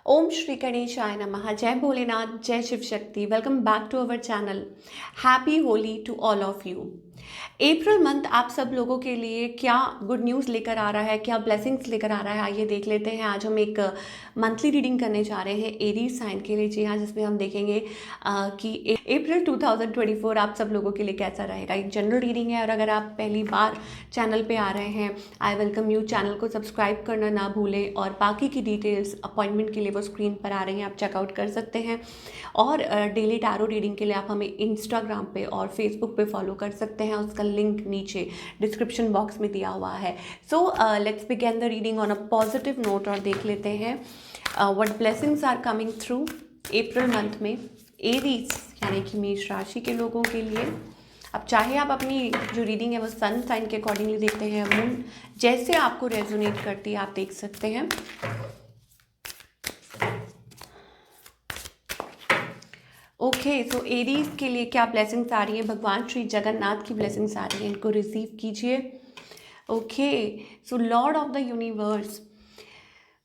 ओम श्री गणेशाय नमः। जय भोलेनाथ, जय Shiv Shakti. Welcome back to our channel. Happy Holi to all of you. April month आप सब लोगों के लिए क्या गुड न्यूज़ लेकर आ रहा है, क्या ब्लेसिंग्स लेकर आ रहा है, आइए देख लेते हैं। आज हम एक मंथली रीडिंग करने जा रहे हैं एरीज साइन के लिए। जी हाँ, जिसमें हम देखेंगे कि अप्रैल 2024 आप सब लोगों के लिए कैसा रहेगा। एक जनरल रीडिंग है और अगर आप पहली बार चैनल पे आ रहे हैं, आई वेलकम यू। चैनल को सब्सक्राइब करना ना भूलें और बाकी की डिटेल्स अपॉइंटमेंट के लिए वो स्क्रीन पर आ रही हैं, आप चेकआउट कर सकते हैं। और डेली टैरो रीडिंग के लिए आप हमें इंस्टाग्राम पे और फेसबुक पे फॉलो कर सकते हैं, उसका लिंक नीचे डिस्क्रिप्शन बॉक्स में दिया हुआ है। So let's begin the reading on a positive note और देख लेते हैं what blessings are coming through April month में एरीज यानी कि मेष राशि के लोगों के लिए। अब चाहे आप अपनी जो रीडिंग है वो सन साइन के अकॉर्डिंगली देखते हैं, मून जैसे आपको रेजोनेट करती है आप देख सकते हैं। ओके, सो एरीज के लिए क्या ब्लेसिंग्स आ रही हैं, भगवान श्री जगन्नाथ की ब्लेसिंग्स आ रही हैं, इनको रिसीव कीजिए। Okay, so lord of the universe.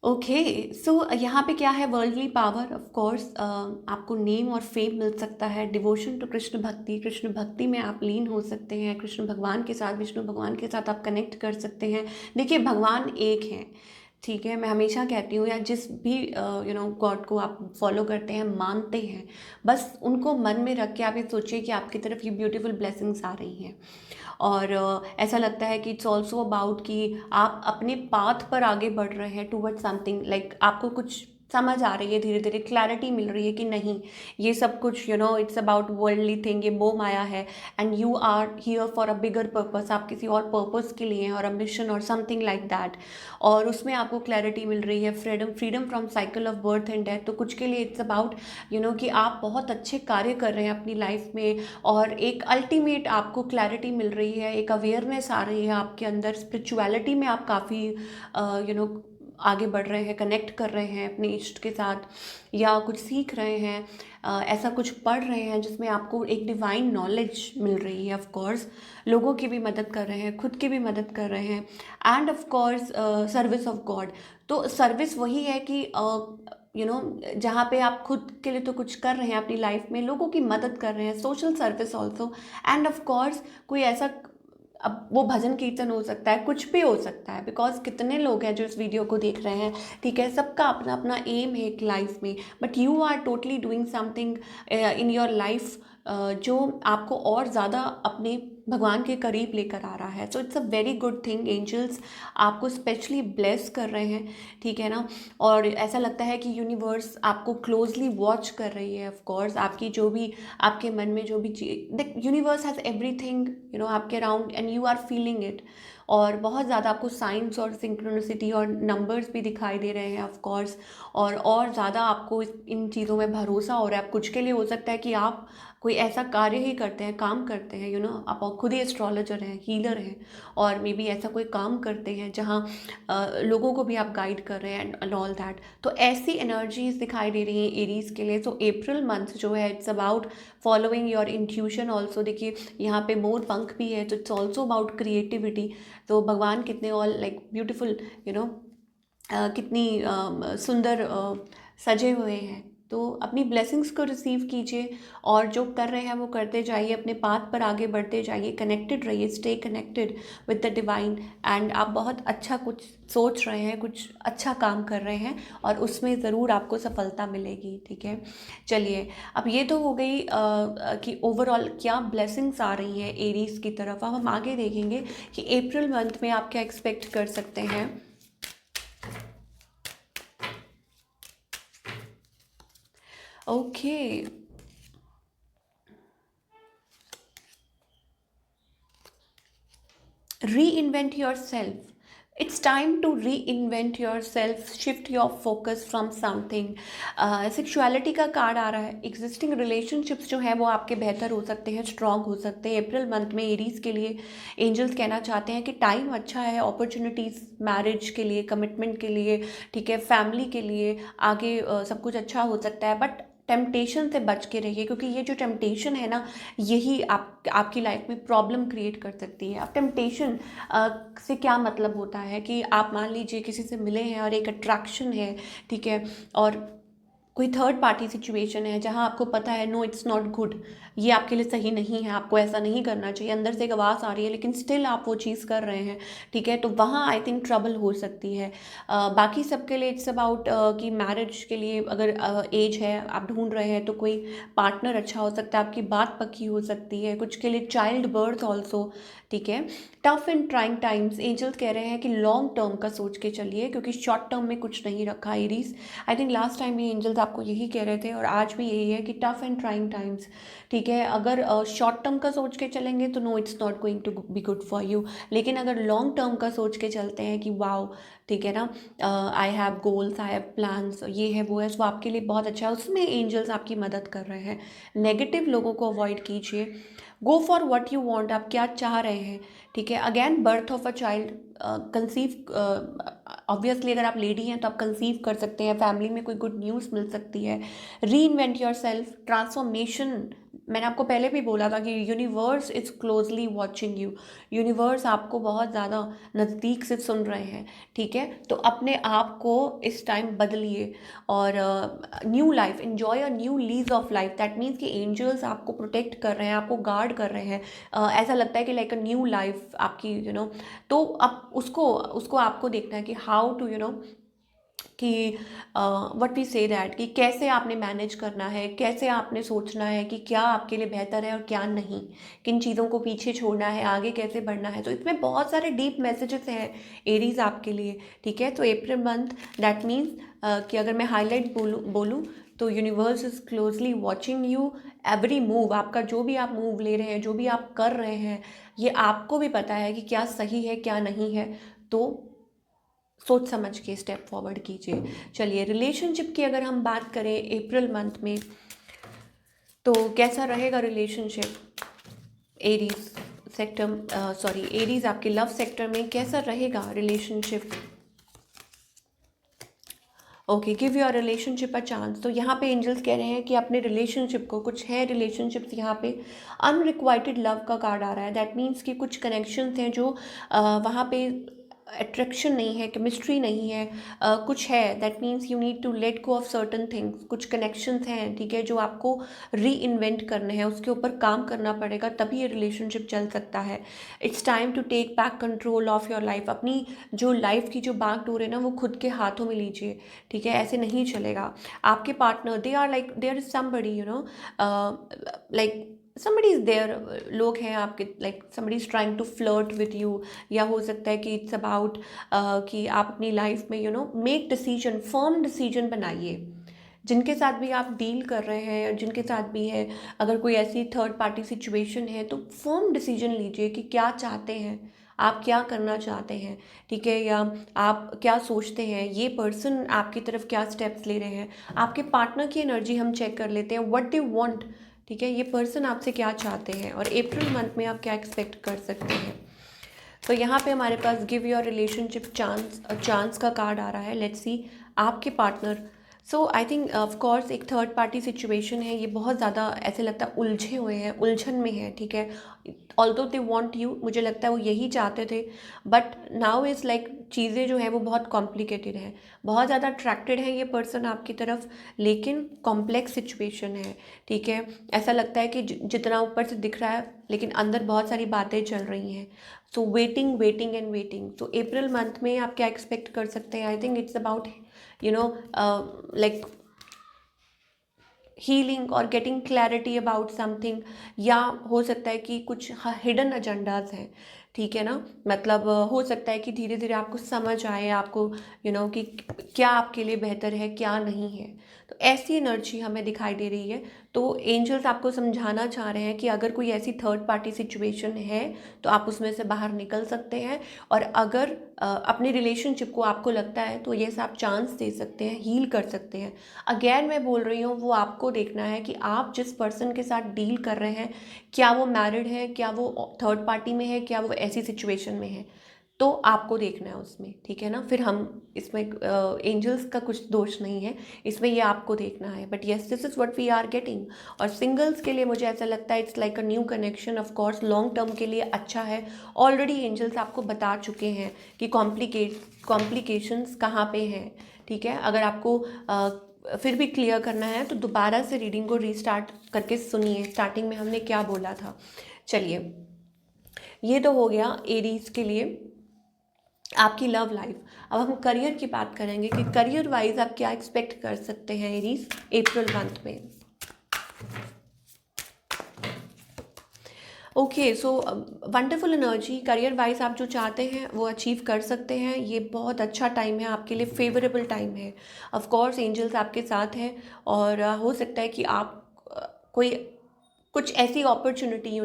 Okay, so यहाँ पे क्या है, वर्ल्डली पावर ऑफ कोर्स। आपको नेम और फेम मिल सकता है। डिवोशन टू कृष्ण भक्ति, कृष्ण भक्ति में आप लीन हो सकते हैं, कृष्ण भगवान के साथ, विष्णु भगवान के साथ आप कनेक्ट कर सकते हैं। देखिए, भगवान एक हैं, ठीक है। मैं हमेशा कहती हूँ, या जिस भी गॉड को आप फॉलो करते हैं, मानते हैं, बस उनको मन में रख के आप ये सोचिए कि आपकी तरफ ये ब्यूटीफुल ब्लेसिंग्स आ रही हैं। और ऐसा लगता है कि इट्स ऑल्सो अबाउट कि आप अपने पाथ पर आगे बढ़ रहे हैं टूवर्ड समथिंग, लाइक आपको कुछ समझ आ रही है, धीरे धीरे क्लैरिटी मिल रही है कि नहीं, ये सब कुछ इट्स अबाउट वर्ल्डली थिंग, ये मोह माया है। And you are here for a bigger purpose, आप किसी और पर्पस के लिए हैं, और अ मिशन और समथिंग लाइक दैट। और उसमें आपको क्लैरिटी मिल रही है, freedom, freedom from cycle of birth and death. तो कुछ के लिए इट्स अबाउट कि आप बहुत अच्छे कार्य कर रहे हैं अपनी लाइफ में, और एक अल्टीमेट आपको क्लैरिटी मिल रही है, एक अवेयरनेस आ रही है आपके अंदर। स्पिरिचुअलिटी में आप काफ़ी आगे बढ़ रहे हैं, कनेक्ट कर रहे हैं अपने इष्ट के साथ, या कुछ सीख रहे हैं, ऐसा कुछ पढ़ रहे हैं जिसमें आपको एक डिवाइन नॉलेज मिल रही है। ऑफ कोर्स लोगों की भी मदद कर रहे हैं, खुद की भी मदद कर रहे हैं, end of course service of God. तो सर्विस वही है कि जहाँ पे आप खुद के लिए तो कुछ कर रहे हैं अपनी लाइफ में, लोगों की मदद कर रहे हैं, social service also. End of course कोई ऐसा, अब वो भजन कीर्तन हो सकता है, कुछ भी हो सकता है, बिकॉज कितने लोग हैं जो इस वीडियो को देख रहे हैं, ठीक है। सबका अपना अपना एम है एक लाइफ में, but you are totally doing something in your life जो आपको और ज़्यादा अपने भगवान के करीब लेकर आ रहा है। So it's a very good thing. Angels आपको स्पेशली ब्लेस कर रहे हैं, ठीक है ना। और ऐसा लगता है कि यूनिवर्स आपको क्लोजली वॉच कर रही है। ऑफ कोर्स आपकी जो भी, आपके मन में जो भी चीज, यूनिवर्स हैज़ एवरीथिंग आपके around and you are feeling it. और बहुत ज़्यादा आपको साइंस और सिंक्रोनिसिटी और नंबर्स भी दिखाई दे रहे हैं ऑफ कोर्स। और ज़्यादा आपको इन चीज़ों में भरोसा हो रहा है। आप कुछ के लिए हो सकता है कि आप कोई ऐसा कार्य ही करते हैं, काम करते हैं, आप खुद ही एस्ट्रोलॉजर हैं, हीलर हैं, और मे बी ऐसा कोई काम करते हैं जहाँ लोगों को भी आप गाइड कर रहे हैं एंड ऑल दैट। तो ऐसी एनर्जीज दिखाई दे रही हैं एरीज के लिए। तो अप्रैल मंथ जो है it's about following your intuition also. देखिए, यहाँ पे मोर पंख भी है, तो इट्स ऑल्सो अबाउट क्रिएटिविटी। तो भगवान कितने ऑल लाइक ब्यूटिफुल, कितनी सुंदर सजे हुए हैं। तो अपनी ब्लेसिंग्स को रिसीव कीजिए और जो कर रहे हैं वो करते जाइए, अपने पाथ पर आगे बढ़ते जाइए, कनेक्टेड रहिए, stay connected with the divine. And आप बहुत अच्छा कुछ सोच रहे हैं, कुछ अच्छा काम कर रहे हैं, और उसमें ज़रूर आपको सफलता मिलेगी, ठीक है। चलिए, अब ये तो हो गई कि ओवरऑल क्या ब्लेसिंग्स आ रही हैं एरीज की तरफ। अब हम आगे देखेंगे कि अप्रैल मंथ में आप क्या एक्सपेक्ट कर सकते हैं। Okay, reinvent yourself. It's time to reinvent yourself, shift your focus from something. Sexuality का कार्ड आ रहा है। एग्जिस्टिंग रिलेशनशिप्स जो हैं वो आपके बेहतर हो सकते हैं, स्ट्रांग हो सकते हैं अप्रैल मंथ में एरीज के लिए। एंजल्स कहना चाहते हैं कि टाइम अच्छा है, अपॉर्चुनिटीज़ मैरिज के लिए, कमिटमेंट के लिए, ठीक है, फैमिली के लिए, आगे सब कुछ अच्छा हो सकता है। बट टेम्पटेशन से बच के रहिए, क्योंकि ये जो टेम्पटेशन है ना, यही आपकी लाइफ में प्रॉब्लम क्रिएट कर सकती है। अब टेम्पटेशन से क्या मतलब होता है कि आप मान लीजिए किसी से मिले हैं और एक अट्रैक्शन है, ठीक है, और कोई थर्ड पार्टी सिचुएशन है जहां आपको पता है नो इट्स नॉट गुड, ये आपके लिए सही नहीं है, आपको ऐसा नहीं करना चाहिए, अंदर से एक आवाज़ आ रही है लेकिन स्टिल आप वो चीज़ कर रहे हैं, ठीक है, तो वहाँ आई थिंक ट्रबल हो सकती है। बाकी सबके लिए इट्स अबाउट कि मैरिज के लिए अगर एज है, आप ढूंढ रहे हैं, तो कोई पार्टनर अच्छा हो सकता है, आपकी बात पक्की हो सकती है, कुछ के लिए चाइल्ड बर्थ ऑल्सो, ठीक है। Tough and trying times, angels कह रहे हैं कि लॉन्ग टर्म का सोच के चलिए, क्योंकि शॉर्ट टर्म में कुछ नहीं रखा Aries. I think last time भी एंजल्स आपको यही कह रहे थे और आज भी यही है कि टफ एंड ट्राइंग टाइम्स, ठीक है। अगर शॉर्ट टर्म का सोच के चलेंगे तो no it's not going to be good for you, लेकिन अगर लॉन्ग टर्म का सोच के चलते हैं कि वाओ, ठीक है ना, I have goals, I have plans, ये है वो है, तो आपके लिए बहुत अच्छा है, उसमें एंजल्स आपकी मदद कर रहे हैं। नेगेटिव लोगों को अवॉइड कीजिए, go for what you want, आप क्या चाह रहे हैं, ठीक है। Again birth of a child, conceive, obviously अगर आप लेडी हैं तो आप कंसीव कर सकते हैं, फैमिली में कोई गुड न्यूज़ मिल सकती है। री इन्वेंट योर सेल्फ, ट्रांसफॉर्मेशन, मैंने आपको पहले भी बोला था कि universe is closely watching you, universe आपको बहुत ज़्यादा नज़दीक से सुन रहे हैं, ठीक है। तो अपने आप को इस टाइम बदलिए और new life, enjoy a new lease of life, that means कि एंजल्स आपको प्रोटेक्ट कर रहे हैं, आपको गार्ड कर रहे हैं। ऐसा लगता है कि लाइक अ न्यू लाइफ आपकी, तो अब उसको उसको आपको देखना है कि हाउ टू कि व्हाट वी से दैट, कि कैसे आपने मैनेज करना है, कैसे आपने सोचना है कि क्या आपके लिए बेहतर है और क्या नहीं, किन चीज़ों को पीछे छोड़ना है, आगे कैसे बढ़ना है। तो इसमें बहुत सारे डीप मैसेजेस हैं एरीज आपके लिए, ठीक है। तो अप्रैल मंथ, दैट मीन्स कि अगर मैं हाईलाइट बोलूँ तो universe is closely watching you, every move, आपका जो भी आप मूव ले रहे हैं, जो भी आप कर रहे हैं, ये आपको भी पता है कि क्या सही है क्या नहीं है, तो सोच समझ के स्टेप फॉरवर्ड कीजिए। चलिए, रिलेशनशिप की अगर हम बात करें अप्रैल मंथ में, तो कैसा रहेगा relationship Aries sector, sorry Aries आपके लव सेक्टर में कैसा रहेगा relationship. Okay, give your relationship a chance, तो यहाँ पे एंजल्स कह रहे हैं कि अपने रिलेशनशिप को, कुछ है रिलेशनशिप्स यहाँ पे अनरिक्वाइटेड लव का कार्ड आ रहा है, दैट मीन्स कि कुछ कनेक्शंस हैं जो वहाँ पे अट्रैक्शन नहीं है, केमिस्ट्री नहीं है, कुछ है, that means you need to let go of certain things, कुछ कनेक्शंस हैं, ठीक है, जो आपको री इन्वेंट करने हैं, उसके ऊपर काम करना पड़ेगा, तभी ये रिलेशनशिप चल सकता है। It's time to take back control of your life, अपनी जो लाइफ की जो बागडोर है ना, वो खुद के हाथों में लीजिए, ठीक है, ऐसे नहीं चलेगा। आपके partner, they are like, there is somebody, like somebody is there, लोग हैं आपके, like somebody is trying to flirt with you, या हो सकता है कि इट्स अबाउट कि आप अपनी लाइफ में मेक डिसीजन, फर्म डिसीजन बनाइए, जिनके साथ भी आप डील कर रहे हैं, जिनके साथ भी है, अगर कोई ऐसी थर्ड पार्टी सिचुएशन है तो फर्म डिसीजन लीजिए कि क्या चाहते हैं, आप क्या करना चाहते हैं, ठीक है, या आप क्या सोचते हैं, ये पर्सन आपकी तरफ क्या स्टेप्स ले रहे हैं। आपके पार्टनर की एनर्जी हम चेक कर लेते हैं, व्हाट डू यू वांट, ठीक है, ये पर्सन आपसे क्या चाहते हैं और अप्रैल मंथ में आप क्या एक्सपेक्ट कर सकते हैं। तो यहाँ पे हमारे पास गिव योर रिलेशनशिप चांस का कार्ड आ रहा है। लेट्स सी आपके partner, so I think of course एक थर्ड पार्टी सिचुएशन है, ये बहुत ज़्यादा ऐसे लगता है उलझे हुए हैं, उलझन में है, ठीक है। ऑल्दो दे वांट यू, मुझे लगता है वो यही चाहते थे, बट नाउ इज़ लाइक चीज़ें जो है वो बहुत कॉम्प्लिकेटेड है, बहुत ज़्यादा अट्रैक्टेड है ये पर्सन आपकी तरफ, लेकिन कॉम्प्लेक्स सिचुएशन है, ठीक है। ऐसा लगता है कि जितना ऊपर से दिख रहा है लेकिन अंदर बहुत सारी बातें चल रही हैं। So waiting waiting and waiting. तो अप्रैल मंथ में आप क्या एक्सपेक्ट कर सकते हैं। आई think it's about like healing और गेटिंग क्लैरिटी अबाउट समथिंग, या हो सकता है कि कुछ हिडन एजेंडाज हैं, ठीक है ना। मतलब हो सकता है कि धीरे धीरे आपको समझ आए, आपको कि क्या आपके लिए बेहतर है क्या नहीं है। तो ऐसी एनर्जी हमें दिखाई दे रही है। तो एंजल्स आपको समझाना चाह रहे हैं कि अगर कोई ऐसी थर्ड पार्टी सिचुएशन है तो आप उसमें से बाहर निकल सकते हैं, और अगर अपने रिलेशनशिप को आपको लगता है तो ये आप चांस दे सकते हैं, हील कर सकते हैं। अगेन मैं बोल रही हूँ, वो आपको देखना है कि आप जिस पर्सन के साथ डील कर रहे हैं, क्या वो मैरिड है, क्या वो थर्ड पार्टी में है, क्या वो ऐसी सिचुएशन में है। तो आपको देखना है उसमें, ठीक है ना। फिर हम इसमें एंजल्स का कुछ दोष नहीं है इसमें, ये आपको देखना है। But yes, this is what we are getting. और सिंगल्स के लिए मुझे ऐसा लगता है it's like a new connection. Of course long term के लिए अच्छा है। ऑलरेडी एंजल्स आपको बता चुके हैं कि कॉम्प्लिकेशंस कहाँ पे हैं, ठीक है। अगर आपको फिर भी क्लियर करना है तो दोबारा से रीडिंग को रीस्टार्ट करके सुनिए, स्टार्टिंग में हमने क्या बोला था। चलिए, ये तो हो गया एरीज के लिए आपकी लव लाइफ। अब हम करियर की बात करेंगे कि करियर वाइज आप क्या एक्सपेक्ट कर सकते हैं एरीज अप्रैल मंथ में। Okay, so wonderful energy. Career wise आप जो चाहते हैं वो अचीव कर सकते हैं। ये बहुत अच्छा टाइम है आपके लिए, फेवरेबल टाइम है। ऑफ कोर्स एंजल्स आपके साथ हैं और हो सकता है कि आप कोई कुछ ऐसी अपॉर्चुनिटी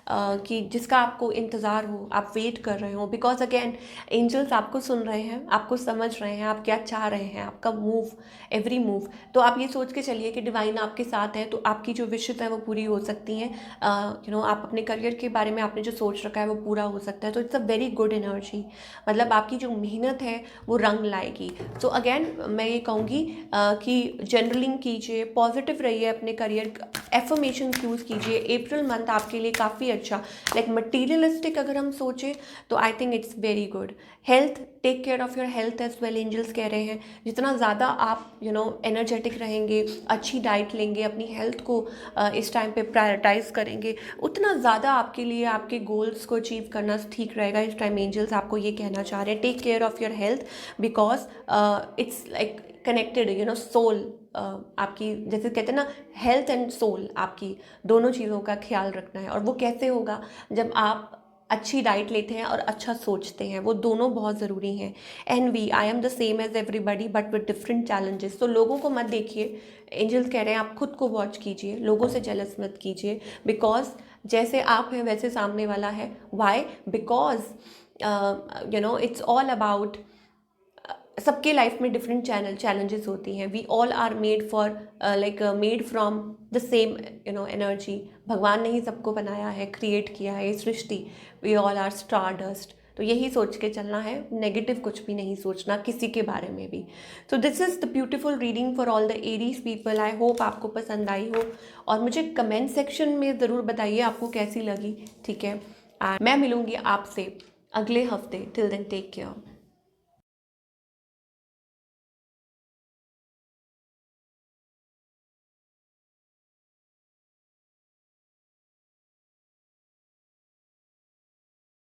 कि जिसका आपको इंतज़ार हो, आप वेट कर रहे हो। बिकॉज अगेन एंजल्स आपको सुन रहे हैं, आपको समझ रहे हैं, आप क्या चाह रहे हैं, आपका मूव, एवरी मूव। तो आप ये सोच के चलिए कि डिवाइन आपके साथ है, तो आपकी जो विशेस हैं वो पूरी हो सकती हैं। आप अपने करियर के बारे में आपने जो सोच रखा है वो पूरा हो सकता है। तो it's a very good energy. मतलब आपकी जो मेहनत है वो रंग लाएगी। सो अगेन मैं ये कहूँगी कि जर्नलिंग कीजिए, पॉजिटिव रहिए, अपने करियर एफर्मेशन यूज़ कीजिए। अप्रैल मंथ आपके लिए काफ़ी अच्छा, लाइक मटीरियलिस्टिक अगर हम सोचें तो I think it's very good. Health, take care of your health as well, angels कह रहे हैं। जितना ज़्यादा आप एनर्जेटिक रहेंगे, अच्छी डाइट लेंगे, अपनी हेल्थ को इस टाइम पे प्रायोरिटाइज करेंगे, उतना ज़्यादा आपके लिए आपके गोल्स को अचीव करना ठीक रहेगा। इस टाइम एंजल्स आपको ये कहना चाह रहे हैं, take care of your health because it's like connected, soul. आपकी जैसे कहते हैं ना, हेल्थ एंड सोल, आपकी दोनों चीज़ों का ख्याल रखना है। और वो कैसे होगा, जब आप अच्छी डाइट लेते हैं और अच्छा सोचते हैं, वो दोनों बहुत ज़रूरी हैं। Envy, I am the same as everybody but with different challenges. तो लोगों को मत देखिए, एंजल्स कह रहे हैं आप खुद को वॉच कीजिए, लोगों से जेलस मत कीजिए। बिकॉज जैसे आप हैं वैसे सामने वाला है। Why? Because it's all about, सबके लाइफ में डिफरेंट चैलेंजेस होती हैं। We all are made for like made from the same energy. भगवान ने ही सबको बनाया है, क्रिएट किया है, ये सृष्टि। We all are stardust. तो यही सोच के चलना है, नेगेटिव कुछ भी नहीं सोचना किसी के बारे में भी। So this is the beautiful reading for all the Aries people. I hope आपको पसंद आई हो और मुझे कमेंट सेक्शन में ज़रूर बताइए आपको कैसी लगी, ठीक है। मैं मिलूँगी आपसे अगले हफ्ते। Till then take care.